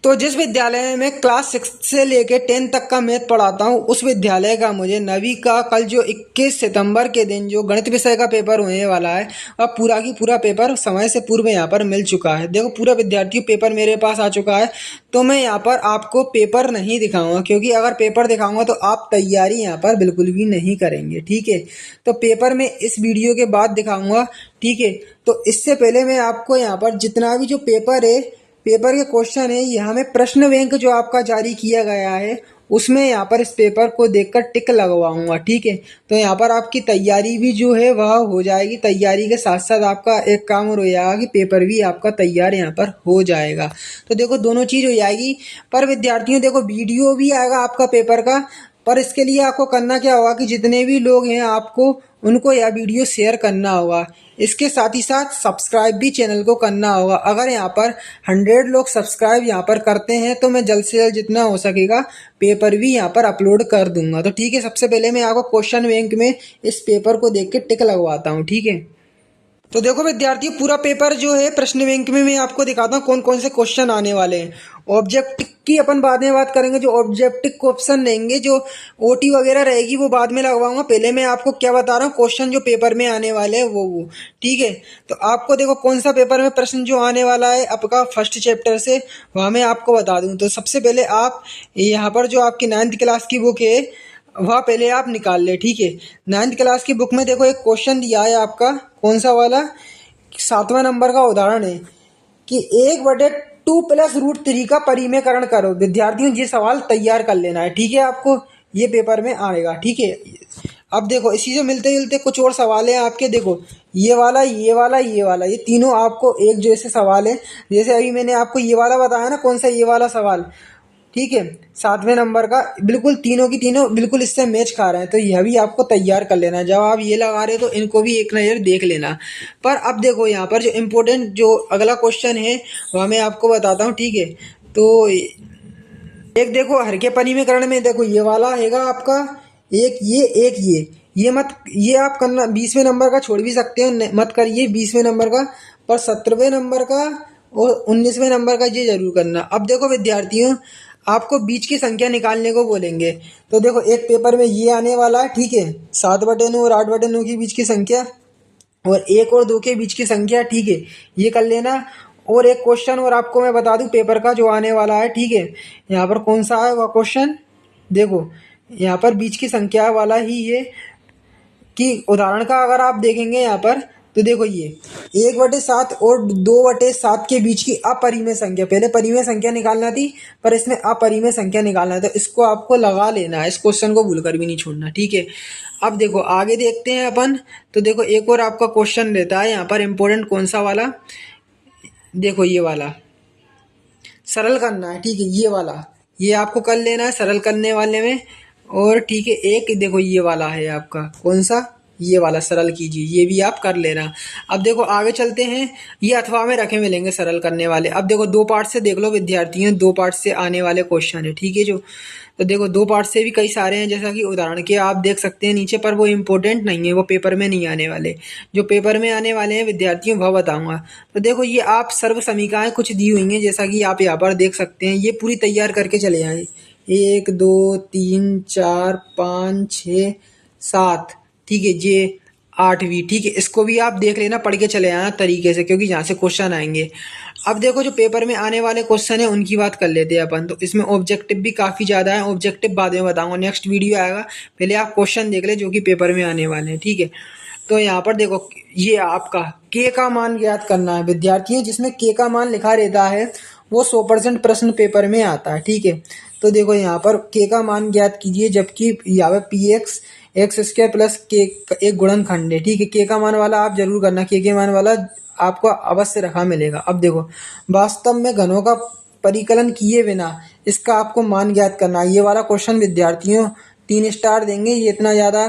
तो जिस विद्यालय में क्लास 6 से लेके 10 तक का मैथ पढ़ाता हूँ, उस विद्यालय का मुझे 9वीं का कल जो 21 सितंबर के दिन जो गणित विषय का पेपर होने वाला है, अब पूरा की पूरा पेपर समय से पूर्व यहाँ पर मिल चुका है। देखो पूरा विद्यार्थियों पेपर मेरे पास आ चुका है। तो मैं यहाँ पर आपको पेपर नहीं दिखाऊंगा, क्योंकि अगर पेपर दिखाऊंगा तो आप तैयारी यहाँ पर बिल्कुल भी नहीं करेंगे। ठीक है, तो पेपर में इस वीडियो के बाद दिखाऊंगा। ठीक है, तो इससे पहले मैं आपको यहाँ पर जितना भी जो पेपर है, पेपर के क्वेश्चन है, यहाँ में प्रश्न बैंक जो आपका जारी किया गया है उसमें यहाँ पर इस पेपर को देखकर टिक लगवाऊंगा। ठीक है, तो यहाँ पर आपकी तैयारी भी जो है वह हो जाएगी। तैयारी के साथ साथ आपका एक काम और हो जाएगा कि पेपर भी आपका तैयार यहाँ पर हो जाएगा। तो देखो दोनों चीज़ हो जाएगी। पर विद्यार्थियों देखो वीडियो भी आएगा आपका पेपर का, पर इसके लिए आपको करना क्या होगा कि जितने भी लोग हैं आपको उनको यह वीडियो शेयर करना होगा। इसके साथ ही साथ सब्सक्राइब भी चैनल को करना होगा। अगर यहाँ पर 100 लोग सब्सक्राइब यहाँ पर करते हैं तो मैं जल्द से जल्द जितना हो सकेगा पेपर भी यहाँ पर अपलोड कर दूंगा। तो ठीक है, सबसे पहले मैं आपको क्वेश्चन बैंक में इस पेपर को देख के टिक लगवाता हूँ। ठीक है, तो देखो विद्यार्थियों पूरा पेपर जो है प्रश्न बैंक में मैं आपको दिखाता हूँ कौन कौन से क्वेश्चन आने वाले हैं। ऑब्जेक्टिव की अपन बाद में बात करेंगे, जो ऑब्जेक्टिव क्वेश्चन रहेंगे, जो ओटी वगैरह रहेगी वो बाद में लगवाऊंगा। पहले मैं आपको क्या बता रहा हूँ, क्वेश्चन जो पेपर में आने वाले हैं वो। ठीक है, तो आपको देखो कौन सा पेपर में प्रश्न जो आने वाला है आपका फर्स्ट चैप्टर से, वहाँ मैं आपको बता दूँ। तो सबसे पहले आप यहाँ पर जो आपकी 9th क्लास की बुक है वह पहले आप निकाल ले। ठीक है, 9th क्लास की बुक में देखो एक क्वेश्चन दिया है आपका, कौन सा वाला, 7वें नंबर का उदाहरण है कि 1/2 प्लस √3 का परिमेयकरण करो। विद्यार्थियों ये सवाल तैयार कर लेना है। ठीक है, आपको ये पेपर में आएगा। ठीक है, अब देखो इसी से मिलते जुलते कुछ और सवाल हैं आपके। देखो ये वाला, ये वाला, ये वाला, ये तीनों आपको एक जैसे सवाल है। जैसे अभी मैंने आपको ये वाला बताया ना, कौन सा, ये वाला सवाल। ठीक है, 7वें नंबर का, बिल्कुल तीनों की तीनों बिल्कुल इससे मैच खा रहे हैं। तो यह भी आपको तैयार कर लेना है। जब आप ये लगा रहे हो तो इनको भी एक नज़र देख लेना। पर अब देखो यहाँ पर जो इम्पोर्टेंट जो अगला क्वेश्चन है वह मैं आपको बताता हूँ। ठीक है, तो एक देखो हर के परिमेयकरण में देखो ये वाला हैगा आपका, एक ये मत, ये आप करना 20वें नंबर का छोड़ भी सकते हो, मत करिए 20वें नंबर का, पर 17वें नंबर का और 19वें नंबर का ये जरूर करना। अब देखो विद्यार्थियों आपको बीच की संख्या निकालने को बोलेंगे। तो देखो एक पेपर में ये आने वाला है। ठीक है, 7/9 और 8/9 के बीच की संख्या और 1 और 2 के बीच की संख्या। ठीक है, ये कर लेना। और एक क्वेश्चन और आपको मैं बता दूं पेपर का जो आने वाला है। ठीक है, यहाँ पर कौन सा है वह क्वेश्चन, देखो यहाँ पर बीच की संख्या वाला ही है कि उदाहरण का अगर आप देखेंगे यहाँ पर, तो देखो ये 1/7 और 2/7 के बीच की अपरिमेय संख्या, पहले परिमेय संख्या निकालना थी पर इसमें अपरिमेय संख्या निकालना है। तो इसको आपको लगा लेना है, इस क्वेश्चन को भूल कर भी नहीं छोड़ना। ठीक है, अब देखो आगे देखते हैं अपन। तो देखो एक और आपका क्वेश्चन रहता है यहाँ पर इम्पोर्टेंट, कौन सा वाला, देखो ये वाला सरल करना है। ठीक है, ये वाला ये आपको कर लेना है सरल करने वाले में। और ठीक है, एक देखो ये वाला है आपका, कौन सा, ये वाला सरल कीजिए, ये भी आप कर लेना। अब देखो आगे चलते हैं, ये अथवा में रखे मिलेंगे सरल करने वाले। अब देखो 2 पार्ट से देख लो विद्यार्थियों, 2 पार्ट से आने वाले क्वेश्चन है। ठीक है, जो तो देखो 2 पार्ट से भी कई सारे हैं, जैसा कि उदाहरण के आप देख सकते हैं नीचे, पर वो इम्पोर्टेंट नहीं है, वो पेपर में नहीं आने वाले। जो पेपर में आने वाले हैं विद्यार्थियों वह बताऊंगा। तो देखो ये आप सर्व समीकरणाएं कुछ दी हुई हैं, जैसा कि आप यहाँ पर देख सकते हैं, ये पूरी तैयार करके चले आए। 1 2 3 4 5 6 7, ठीक है, ये 8वीं। ठीक है, इसको भी आप देख लेना, पढ़ के चले आना तरीके से, क्योंकि यहाँ से क्वेश्चन आएंगे। अब देखो जो पेपर में आने वाले क्वेश्चन है उनकी बात कर लेते हैं अपन। तो इसमें ऑब्जेक्टिव भी काफ़ी ज़्यादा है, ऑब्जेक्टिव बाद में बताऊंगा, नेक्स्ट वीडियो आएगा। पहले आप क्वेश्चन देख ले जो कि पेपर में आने वाले हैं। ठीक है, तो यहाँ पर देखो ये आपका के का मान ज्ञात करना है विद्यार्थियों। जिसमें के का मान लिखा रहता है वो 100% प्रश्न पेपर में आता है। ठीक है, तो देखो यहाँ पर के का मान ज्ञात कीजिए, जबकि यहाँ पे px x² प्लस के एक गुणनखंड है। ठीक है, के का मान वाला आप जरूर करना, के मान वाला आपको अवश्य रखा मिलेगा। अब देखो वास्तव में घनों का परिकलन किए बिना इसका आपको मान ज्ञात करना है। ये वाला क्वेश्चन विद्यार्थियों 3 स्टार देंगे, ये इतना ज़्यादा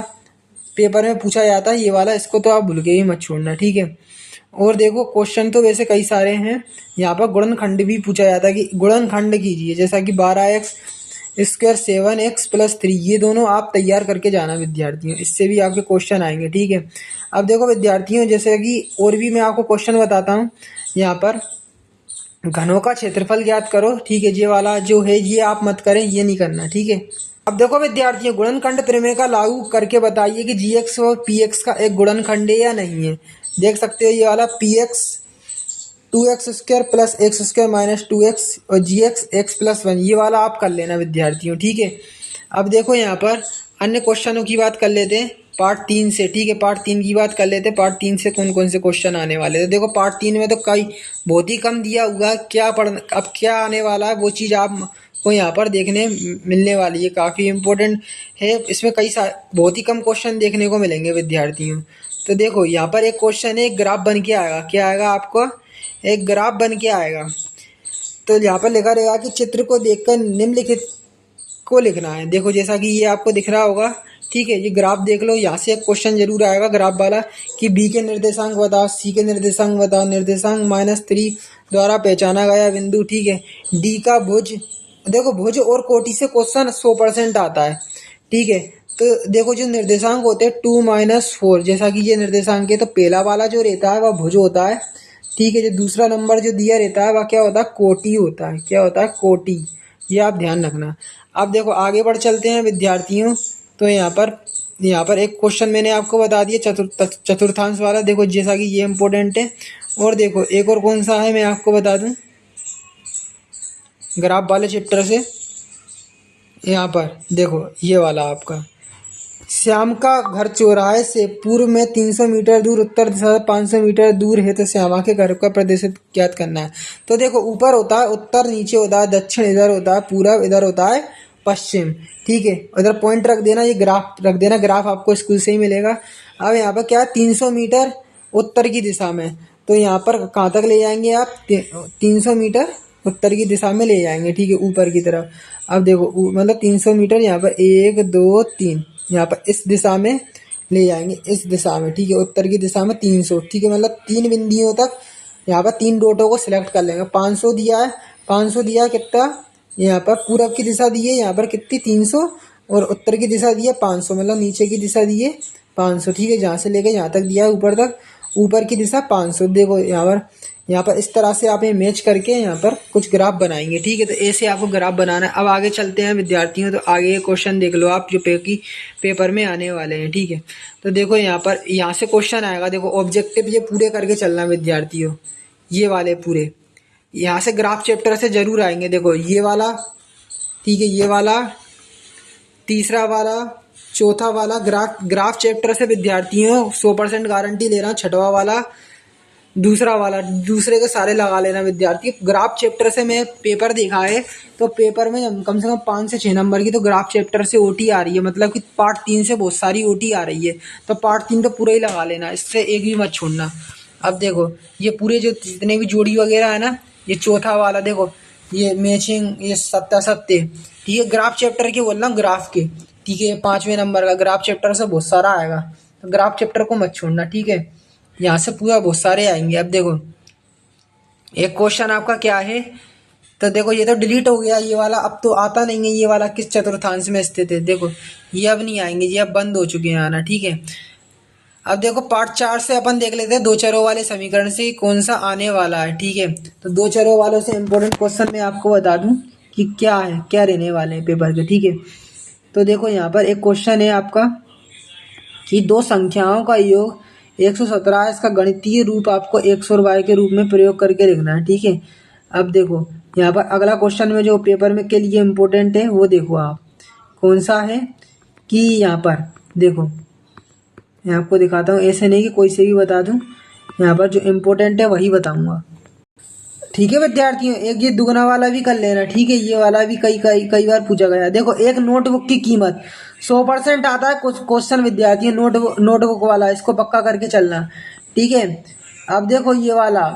पेपर में पूछा जाता है ये वाला, इसको तो आप भूल के ही मत छोड़ना। ठीक है, और देखो क्वेश्चन तो वैसे कई सारे हैं, यहाँ पर गुणनखंड भी पूछा जाता है कि गुणनखंड कीजिए, जैसा कि 12x² 7x + 3, ये दोनों आप तैयार करके जाना विद्यार्थियों, इससे भी आपके क्वेश्चन आएंगे। ठीक है, अब देखो विद्यार्थियों जैसे कि और भी मैं आपको क्वेश्चन बताता हूँ यहाँ पर। घनों का क्षेत्रफल ज्ञात करो। ठीक है, ये वाला जो है ये आप मत करें, ये नहीं करना। ठीक है, अब देखो विद्यार्थियों, गुणनखंड प्रमेय का लागू करके बताइए कि जी एक्स और पी एक्स का एक गुणनखंड है या नहीं है। देख सकते हो ये वाला P x 2x² plus x² minus 2x और जी एक्स x+1, ये वाला आप कर लेना विद्यार्थियों। ठीक है, अब देखो यहाँ पर अन्य क्वेश्चनों की बात कर लेते हैं पार्ट 3 से। ठीक है, पार्ट 3 की बात कर लेते हैं। पार्ट 3 से कौन कौन से क्वेश्चन आने वाले हैं। तो देखो पार्ट 3 में तो कई बहुत ही कम दिया हुआ है, क्या पढ़ना अब क्या आने वाला है वो चीज़ आप को यहाँ पर देखने मिलने वाली है, काफ़ी इम्पोर्टेंट है। इसमें बहुत ही कम क्वेश्चन देखने को मिलेंगे विद्यार्थियों। तो देखो यहाँ पर एक क्वेश्चन है, एक ग्राफ बन के आएगा। क्या आएगा आपको, एक ग्राफ बन के आएगा। तो यहाँ पर लिखा रहेगा कि चित्र को देखकर निम्नलिखित को लिखना है। देखो जैसा कि ये आपको दिख रहा होगा। ठीक है, ये ग्राफ देख लो, यहाँ से एक क्वेश्चन जरूर आएगा ग्राफ वाला कि बी के निर्देशांक बताओ, सी के निर्देशांक बताओ, निर्देशांक -3 द्वारा पहचाना गया बिंदु। ठीक है, डी का भुज, देखो भुज और कोटि से क्वेश्चन 100% आता है। ठीक है, तो देखो जो निर्देशांक होते हैं 2 - 4, जैसा कि ये निर्देशांक है तो पहला वाला जो रहता है वह भुज होता है। ठीक है, जो दूसरा नंबर जो दिया रहता है वह क्या होता है, कोटि होता है। क्या होता है, कोटि। ये आप ध्यान रखना। अब देखो आगे बढ़ चलते हैं विद्यार्थियों। तो यहाँ पर एक क्वेश्चन मैंने आपको बता दिया चतुर्थांश वाला। देखो जैसा कि ये इम्पोर्टेंट है। और देखो एक और कौन सा है मैं आपको बता दूं ग्राफ वाले चैप्टर से। यहाँ पर देखो ये वाला आपका, श्याम का घर चौराहे से पूर्व में 300 मीटर दूर, उत्तर दिशा से 500 मीटर दूर है, तो श्यामा के घर का प्रदेश ज्ञात करना है। तो देखो ऊपर होता है उत्तर, नीचे होता है दक्षिण, इधर होता है पूरब, इधर होता है पश्चिम। ठीक है, इधर पॉइंट रख देना, ये ग्राफ रख देना, ग्राफ आपको स्कूल से ही मिलेगा। अब यहाँ पर क्या है, 300 मीटर उत्तर की दिशा में, तो यहाँ पर कहाँ तक ले जाएंगे आप, 300 मीटर उत्तर की दिशा में ले जाएंगे। ठीक है, ऊपर की तरफ। अब देखो मतलब 300 मीटर यहाँ पर 1 2 3, यहाँ पर इस दिशा में ले जाएंगे, इस दिशा में। ठीक है, उत्तर की दिशा में 300। ठीक है, मतलब 3 बिंदुओं तक यहाँ पर 3 डॉटों को सिलेक्ट कर लेंगे। 500 दिया है, 500 दिया है कितना, यहाँ पर पूरब की दिशा दी है, यहाँ पर कितनी 300, और उत्तर की दिशा दी है 500, मतलब नीचे की दिशा दी है 500। ठीक है, जहाँ से लेकर यहाँ तक दिया है ऊपर तक, ऊपर की दिशा 500। देखो यहाँ पर इस तरह से आप ये मैच करके यहाँ पर कुछ ग्राफ बनाएंगे। ठीक है, तो ऐसे आपको ग्राफ बनाना है। अब आगे चलते हैं विद्यार्थियों। तो आगे क्वेश्चन देख लो आप जो पेपर में आने वाले हैं। ठीक है, तो देखो यहाँ से क्वेश्चन आएगा। देखो ऑब्जेक्टिव ये पूरे करके चलना विद्यार्थियों, ये वाले पूरे यहाँ से ग्राफ चैप्टर से जरूर आएंगे। देखो ये वाला, ठीक है, ये वाला, तीसरा वाला, चौथा वाला ग्राफ चैप्टर से विद्यार्थियों 100% गारंटी ले रहा हूँ। छठवा वाला, दूसरा वाला, दूसरे के सारे लगा लेना विद्यार्थी। ग्राफ चैप्टर से मैं पेपर देखा है, तो पेपर में कम से कम 5 से 6 नंबर की तो ग्राफ चैप्टर से ओटी आ रही है, मतलब कि पार्ट 3 से बहुत सारी ओटी आ रही है। तो पार्ट 3 तो पूरा ही लगा लेना, इससे एक भी मत छोड़ना। अब देखो ये पूरे जो जितने भी जोड़ी वगैरह है ना, ये चौथा वाला देखो, ये मैचिंग, ये सत्य। ठीक है, ग्राफ चैप्टर के बोल रहा हूँ, ग्राफ के। ठीक है, 5वें नंबर का ग्राफ चैप्टर से बहुत सारा आएगा, तो ग्राफ चैप्टर को मत छोड़ना। ठीक है, यहाँ से पूरा बहुत सारे आएंगे। अब देखो एक क्वेश्चन आपका क्या है, तो देखो ये तो डिलीट हो गया ये वाला, अब तो आता नहीं है। ये वाला किस चतुर्थांश में स्थित है, देखो ये अब नहीं आएंगे, ये अब बंद हो चुके हैं आना। ठीक है, अब देखो पार्ट 4 से अपन देख लेते हैं दो चरों वाले समीकरण से कौन सा आने वाला है। ठीक है, तो दो चरों वालों से इम्पोर्टेंट क्वेश्चन मैं आपको बता दूं कि क्या है, क्या रहने वाले हैं पेपर के। ठीक है, तो देखो यहाँ पर एक क्वेश्चन है आपका कि दो संख्याओं का योग 117 है, इसका गणितीय रूप आपको x और y के रूप में प्रयोग करके लिखना है। ठीक है, अब देखो यहाँ पर अगला क्वेश्चन में जो पेपर में के लिए इम्पोर्टेंट है वो देखो आप कौन सा है, कि यहाँ पर देखो मैं आपको दिखाता हूँ, ऐसे नहीं कि कोई से भी बता दूँ, यहाँ पर जो इम्पोर्टेंट है वही बताऊँगा। ठीक है विद्यार्थियों, एक ये दुगना वाला भी कर लेना। ठीक है, ये वाला भी कई बार पूछा गया। देखो एक नोटबुक की कीमत 100% आता है कुछ क्वेश्चन विद्यार्थियों, नोटबुक वाला, इसको पक्का करके चलना। ठीक है, अब देखो ये वाला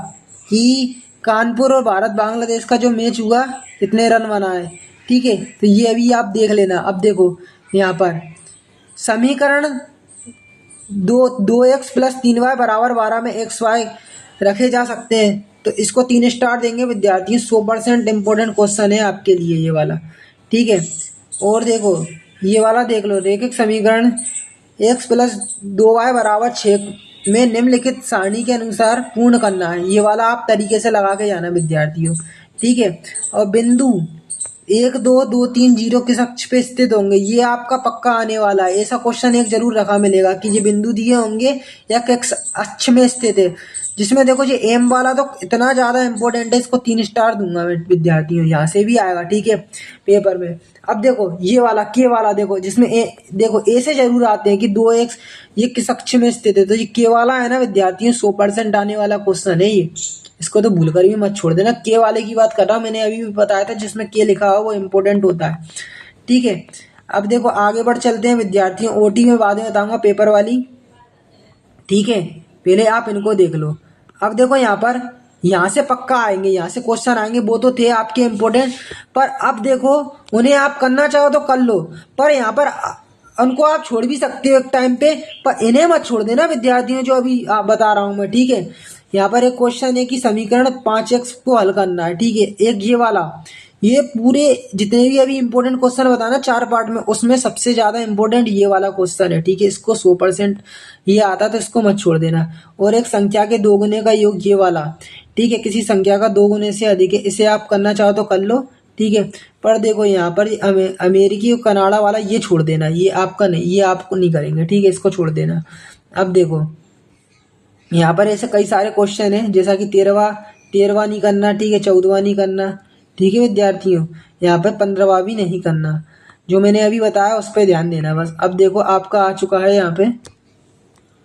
कि कानपुर और भारत बांग्लादेश का जो मैच हुआ कितने रन बनाए। ठीक है, तो ये अभी आप देख लेना। अब देखो यहाँ पर समीकरण 2x + 3y = 12 में xy रखे जा सकते हैं, तो इसको 3 स्टार देंगे विद्यार्थी। 100% इम्पोर्टेंट क्वेश्चन है आपके लिए ये वाला। ठीक है, और देखो ये वाला देख लो, रैखिक समीकरण x + 2y = 6 में निम्नलिखित सारणी के अनुसार पूर्ण करना है। ये वाला आप तरीके से लगा के जाना विद्यार्थियों, ठीक है। और बिंदु 1 2 2 3 0 किस अक्ष पे स्थित होंगे, ये आपका पक्का आने वाला है। ऐसा क्वेश्चन एक जरूर रखा मिलेगा कि ये बिंदु दिए होंगे या किस अक्ष में स्थित है। जिसमें देखो ये एम वाला तो इतना ज्यादा इंपॉर्टेंट है, इसको 3 स्टार दूंगा मैं विद्यार्थियों, यहाँ से भी आएगा, ठीक है, पेपर में। अब देखो ये वाला के वाला, देखो जिसमें देखो ए से जरूर आते हैं कि 2x ये किस अक्ष में स्थित है, तो ये के वाला है ना विद्यार्थियों, 100% आने वाला क्वेश्चन है ये। इसको तो भूल कर भी मत छोड़ देना। के वाले की बात कर रहा हूँ, मैंने अभी भी बताया था, जिसमें के लिखा हुआ वो इम्पोर्टेंट होता है, ठीक है। अब देखो आगे बढ़ चलते हैं विद्यार्थियों, ओटी में बातें बताऊंगा पेपर वाली, ठीक है। पहले आप इनको देख लो। अब देखो यहाँ से पक्का आएंगे, यहाँ से क्वेश्चन आएंगे, वो तो थे आपके इम्पोर्टेंट, पर अब देखो उन्हें आप करना चाहो तो कर लो, पर यहाँ पर उनको आप छोड़ भी सकते हो एक टाइम पे, पर इन्हें मत छोड़ देना विद्यार्थियों, जो अभी बता रहा हूँ मैं, ठीक है। यहाँ पर एक क्वेश्चन है कि समीकरण 5x को हल करना है, ठीक है। एक ये वाला, ये पूरे जितने भी अभी इंपॉर्टेंट क्वेश्चन बताना 4 पार्ट में, उसमें सबसे ज्यादा इंपॉर्टेंट ये वाला क्वेश्चन है, ठीक है। इसको 100% ये आता तो इसको मत छोड़ देना। और एक संख्या के 2 गुने का योग, ये वाला, ठीक है। किसी संख्या का 2 गुने से अधिक है, इसे आप करना चाहो तो कर लो, ठीक है। पर देखो यहाँ पर अमेरिकी और कनाडा वाला ये छोड़ देना, ये आपका नहीं, ये आपको नहीं करेंगे, ठीक है, इसको छोड़ देना। अब देखो यहाँ पर ऐसे कई सारे क्वेश्चन हैं, जैसा कि 13वां नहीं करना, ठीक है, 14वां नहीं करना, ठीक है विद्यार्थियों। यहाँ पर 15वां भी नहीं करना, जो मैंने अभी बताया उस पर ध्यान देना बस। अब देखो आपका आ चुका है यहाँ पे।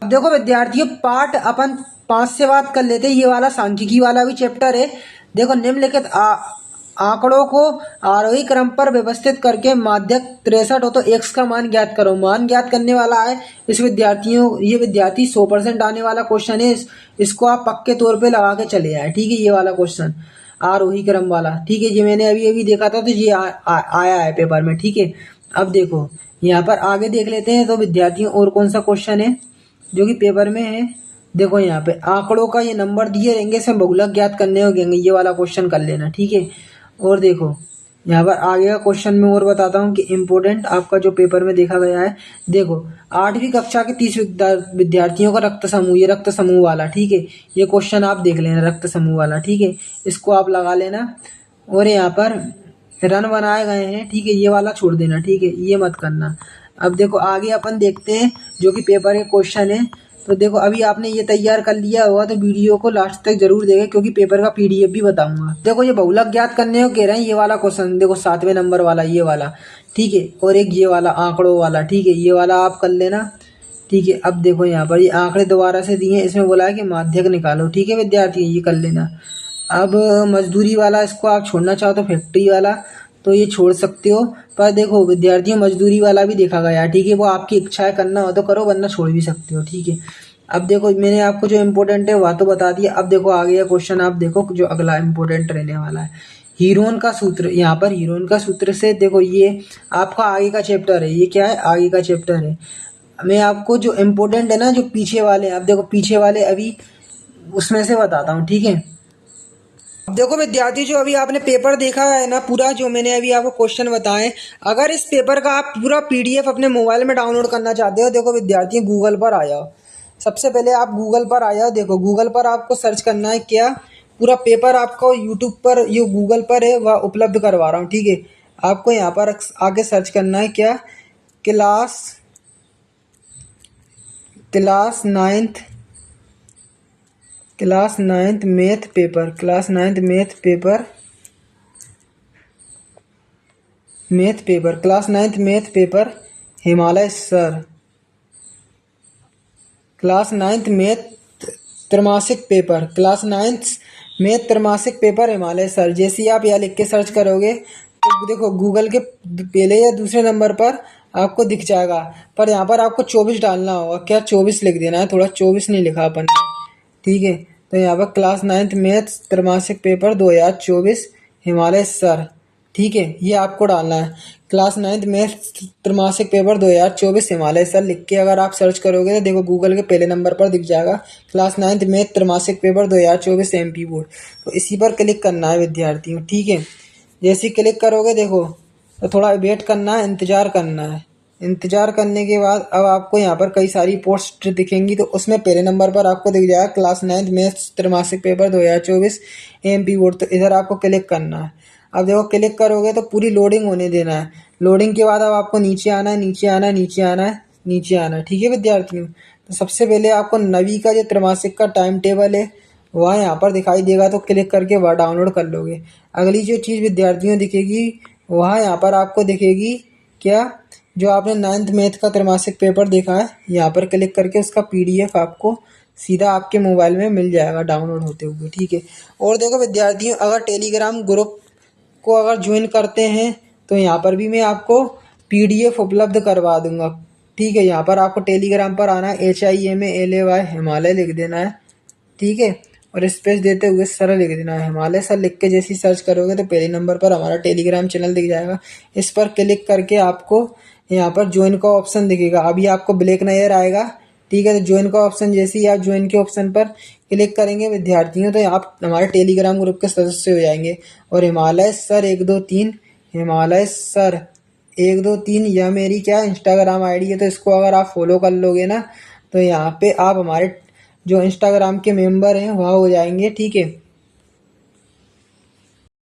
अब देखो विद्यार्थियों पार्ट अपन 5 से बात कर लेते हैं। ये वाला सांख्यिकी वाला भी चैप्टर है। देखो निम्नलिखित आंकड़ों को आरोही क्रम पर व्यवस्थित करके माध्यक 63 हो तो x का मान ज्ञात करो। मान ज्ञात करने वाला है इस विद्यार्थियों, ये विद्यार्थी 100% आने वाला क्वेश्चन है, इसको आप पक्के तौर पे लगा के चले आए, ठीक है। ये वाला क्वेश्चन आरोही क्रम वाला, ठीक है, ये मैंने अभी अभी देखा था, तो ये आया है पेपर में, ठीक है। अब देखो यहाँ पर आगे देख लेते हैं तो विद्यार्थियों और कौन सा क्वेश्चन है जो कि पेपर में है। देखो यहाँ पे आंकड़ों का ये नंबर दिए रहेंगे, इसमें बहुलक ज्ञात करने होंगे, ये वाला क्वेश्चन कर लेना, ठीक है। और देखो यहाँ पर आगे का क्वेश्चन में और बताता हूँ कि इम्पोर्टेंट आपका जो पेपर में देखा गया है। देखो 8वीं कक्षा के 30 विद्यार्थियों का रक्त समूह, ये रक्त समूह वाला, ठीक है, ये क्वेश्चन आप देख लेना, रक्त समूह वाला, ठीक है, इसको आप लगा लेना। और यहाँ पर रन बनाए गए हैं, ठीक है, ये वाला छोड़ देना, ठीक है, ये मत करना। अब देखो आगे अपन देखते हैं जो कि पेपर के क्वेश्चन है। तो देखो अभी आपने ये तैयार कर लिया होगा तो वीडियो को लास्ट तक जरूर देखें, क्योंकि पेपर का पीडीएफ भी बताऊंगा। देखो ये बहुलक ज्ञात करने को कह रहे हैं, ये वाला क्वेश्चन देखो 7वें नंबर वाला, ये वाला, ठीक है। और एक ये वाला आंकड़ों वाला, ठीक है, ये वाला आप कर लेना, ठीक है। अब देखो यहाँ पर ये आंकड़े दोबारा से दिए, इसमें बोला है कि माध्यक निकालो, ठीक है विद्यार्थी, ये कर लेना। अब मजदूरी वाला, इसको आप छोड़ना चाहो तो फैक्ट्री वाला तो ये छोड़ सकते हो, पर देखो विद्यार्थियों मजदूरी वाला भी देखा गया है, ठीक है, वो आपकी इच्छा है, करना हो तो करो, वरना छोड़ भी सकते हो, ठीक है। अब देखो मैंने आपको जो इम्पोर्टेंट है वह तो बता दिया। अब देखो आगे का क्वेश्चन आप देखो जो अगला इम्पोर्टेंट रहने वाला है, हीरोन का सूत्र। यहाँ पर हीरोन का सूत्र से देखो ये आपका आगे का चैप्टर है, ये क्या है, आगे का चैप्टर है। मैं आपको जो इम्पोर्टेंट है ना, जो पीछे वाले, अब देखो पीछे वाले अभी उसमें से बताता हूँ, ठीक है। अब देखो विद्यार्थी जो अभी आपने पेपर देखा है ना पूरा, जो मैंने अभी आपको क्वेश्चन बताए, अगर इस पेपर का आप पूरा पीडीएफ अपने मोबाइल में डाउनलोड करना चाहते हो, देखो विद्यार्थी गूगल पर आ जाओ। सबसे पहले आप गूगल पर आ जाओ। देखो गूगल पर आपको सर्च करना है क्या, पूरा पेपर आपको यूट्यूब पर, ये गूगल पर है, वह उपलब्ध करवा रहा हूँ, ठीक है। आपको यहाँ पर आगे सर्च करना है क्या, class ninth math paper, class ninth math paper Himalaya sir, class ninth math त्रैमासिक पेपर, क्लास नाइन्थ मैथ त्रैमासिक पेपर हिमालय सर। जैसे ही आप यहाँ लिख के सर्च करोगे तो देखो गूगल के पहले या दूसरे नंबर पर आपको दिख जाएगा, पर यहाँ पर आपको 24 डालना होगा। क्या 24 लिख देना है, थोड़ा 24 नहीं लिखा अपन ने, ठीक है। तो यहाँ पर क्लास नाइन्थ मैथ त्रैमासिक पेपर 2024 हिमालय सर, ठीक है, ये आपको डालना है। क्लास नाइन्थ मैथ त्रैमासिक पेपर 2024 हिमालय सर लिख के अगर आप सर्च करोगे तो देखो गूगल के पहले नंबर पर दिख जाएगा, क्लास नाइन्थ मैथ त्रैमासिक पेपर 2024 एमपी बोर्ड। तो इसी पर क्लिक करना है विद्यार्थियों, ठीक है। जैसे ही क्लिक करोगे देखो तो थोड़ा वेट करना है, इंतज़ार करना है, इंतजार करने के बाद अब आपको यहाँ पर कई सारी पोस्ट दिखेंगी, तो उसमें पहले नंबर पर आपको दिख जाएगा क्लास 9th मैथ्स त्रैमासिक पेपर 2024 एमपी बोर्ड। तो इधर आपको क्लिक करना है। अब देखो क्लिक करोगे तो पूरी लोडिंग होने देना है। लोडिंग के बाद अब आपको नीचे आना है, नीचे आना है, नीचे आना है, नीचे आना है। ठीक है विद्यार्थियों, तो सबसे पहले आपको नवी का जो त्रैमासिक का टाइम टेबल है वह यहाँ पर दिखाई देगा, तो क्लिक करके वह डाउनलोड कर लोगे। अगली जो चीज़ विद्यार्थियों दिखेगी वह यहाँ पर आपको दिखेगी क्या, जो आपने 9th मैथ का त्रैमासिक पेपर देखा है, यहाँ पर क्लिक करके उसका पीडीएफ आपको सीधा आपके मोबाइल में मिल जाएगा डाउनलोड होते हुए। ठीक है। और देखो विद्यार्थियों, अगर टेलीग्राम ग्रुप को अगर ज्वाइन करते हैं तो यहाँ पर भी मैं आपको पीडीएफ उपलब्ध करवा दूंगा। ठीक है, यहाँ पर आपको टेलीग्राम पर आना है, HIMALAY हिमालय लिख देना है। ठीक है, और स्पेस देते हुए सर लिख देना है। हिमालय सर लिख के जैसे सर्च करोगे तो पहले नंबर पर हमारा टेलीग्राम चैनल दिख जाएगा। इस पर क्लिक करके आपको यहाँ पर ज्वाइन का ऑप्शन दिखेगा। अभी आपको ब्लैक नजर आएगा। ठीक है, तो ज्वाइन का ऑप्शन जैसे ही आप ज्वाइन के ऑप्शन पर क्लिक करेंगे विद्यार्थियों, तो आप हमारे टेलीग्राम ग्रुप के सदस्य हो जाएंगे। और हिमालय सर 123, हिमालय सर 123 यह मेरी क्या इंस्टाग्राम आईडी है। तो इसको अगर आप फॉलो कर लोगे ना, तो यहाँ पे आप हमारे जो इंस्टाग्राम के मेंबर हैं वह हो जाएंगे। ठीक है।